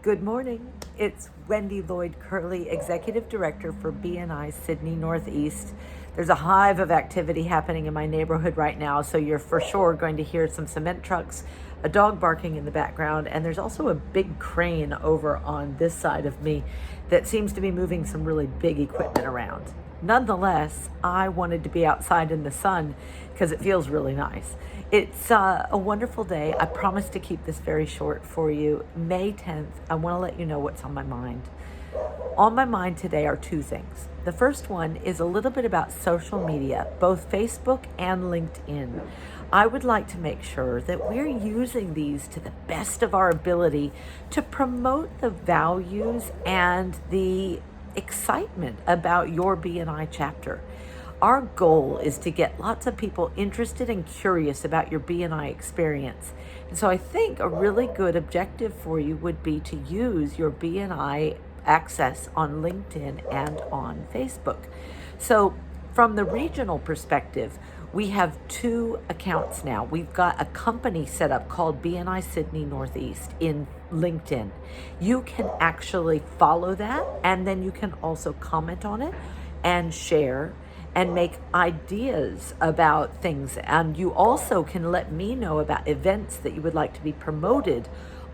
Good morning. It's Wendy Lloyd Curley, Executive Director for BNISNE Northeast. There's a hive of activity happening in my neighborhood right now, so you're for sure going to hear some cement trucks, a dog barking in the background, and there's also a big crane over on this side of me that seems to be moving some really big equipment around. Nonetheless, I wanted to be outside in the sun because it feels really nice. It's a wonderful day. I promise to keep this very short for you. May 10th, I want to let you know what's on my mind. On my mind today are two things. The first one is a little bit about social media, both Facebook and LinkedIn. I would like to make sure that we're using these to the best of our ability to promote the values and the excitement about your BNI chapter. Our goal is to get lots of people interested and curious about your BNI experience. And so I think a really good objective for you would be to use your BNI access on LinkedIn and on Facebook. So from the regional perspective, we have two accounts now. We've got a company set up called BNISNE Northeast in LinkedIn. You can actually follow that, and then you can also comment on it and share and make ideas about things. And you also can let me know about events that you would like to be promoted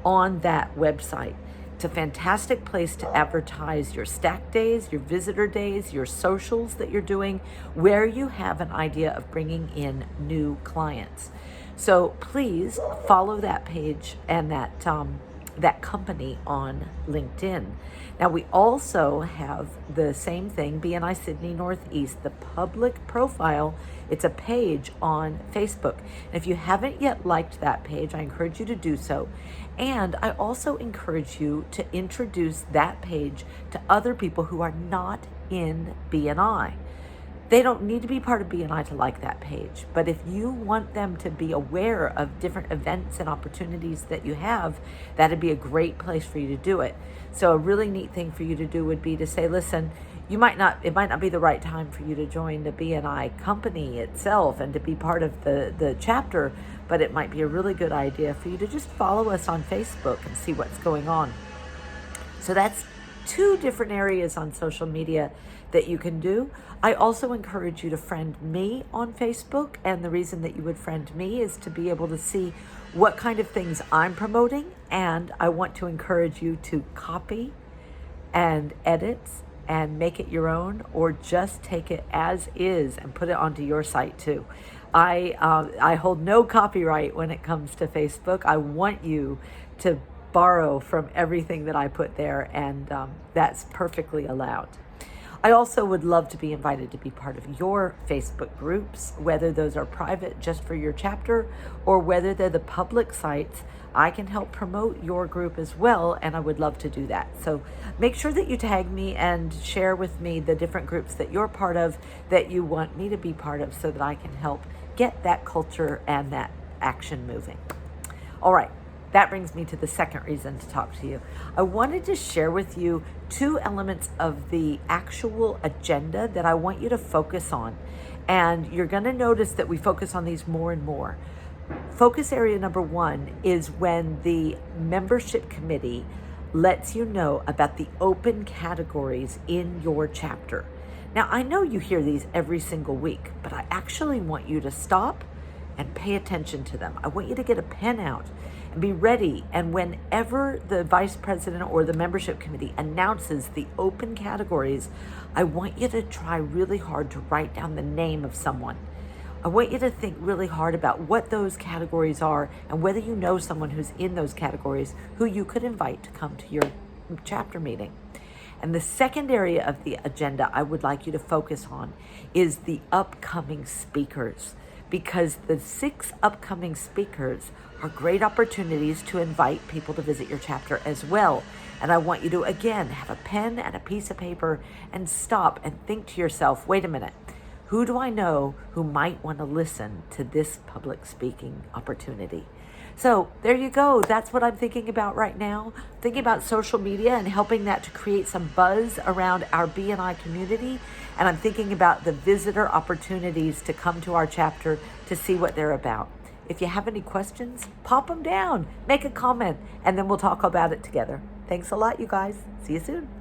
on that website. It's a fantastic place to advertise your stack days, your visitor days, your socials that you're doing, where you have an idea of bringing in new clients. So please follow that page and that company on LinkedIn. Now we also have the same thing, BNISNE Northeast, the public profile. It's a page on Facebook. And if you haven't yet liked that page, I encourage you to do so. And I also encourage you to introduce that page to other people who are not in BNI. They don't need to be part of BNI to like that page, but if you want them to be aware of different events and opportunities that you have, that'd be a great place for you to do it. So a really neat thing for you to do would be to say, listen, it might not be the right time for you to join the BNI company itself and to be part of the chapter, but it might be a really good idea for you to just follow us on Facebook and see what's going on. So that's two different areas on social media that you can do. I also encourage you to friend me on Facebook, and the reason that you would friend me is to be able to see what kind of things I'm promoting, and I want to encourage you to copy and edit and make it your own, or just take it as is and put it onto your site too. I hold no copyright when it comes to Facebook. I want you to borrow from everything that I put there, and that's perfectly allowed. I also would love to be invited to be part of your Facebook groups, whether those are private just for your chapter or whether they're the public sites. I can help promote your group as well, and I would love to do that. So make sure that you tag me and share with me the different groups that you're part of that you want me to be part of so that I can help get that culture and that action moving. All right. That brings me to the second reason to talk to you. I wanted to share with you two elements of the actual agenda that I want you to focus on. And you're going to notice that we focus on these more and more. Focus area number one is when the membership committee lets you know about the open categories in your chapter. Now, I know you hear these every single week, but I actually want you to stop and pay attention to them. I want you to get a pen out and be ready. And whenever the vice president or the membership committee announces the open categories, I want you to try really hard to write down the name of someone. I want you to think really hard about what those categories are and whether you know someone who's in those categories who you could invite to come to your chapter meeting. And the second area of the agenda I would like you to focus on is the upcoming speakers, because the 6 upcoming speakers are great opportunities to invite people to visit your chapter as well. And I want you to, again, have a pen and a piece of paper and stop and think to yourself, wait a minute, who do I know who might want to listen to this public speaking opportunity? So there you go. That's what I'm thinking about right now. Thinking about social media and helping that to create some buzz around our BNI community. And I'm thinking about the visitor opportunities to come to our chapter to see what they're about. If you have any questions, pop them down, make a comment, and then we'll talk about it together. Thanks a lot, you guys. See you soon.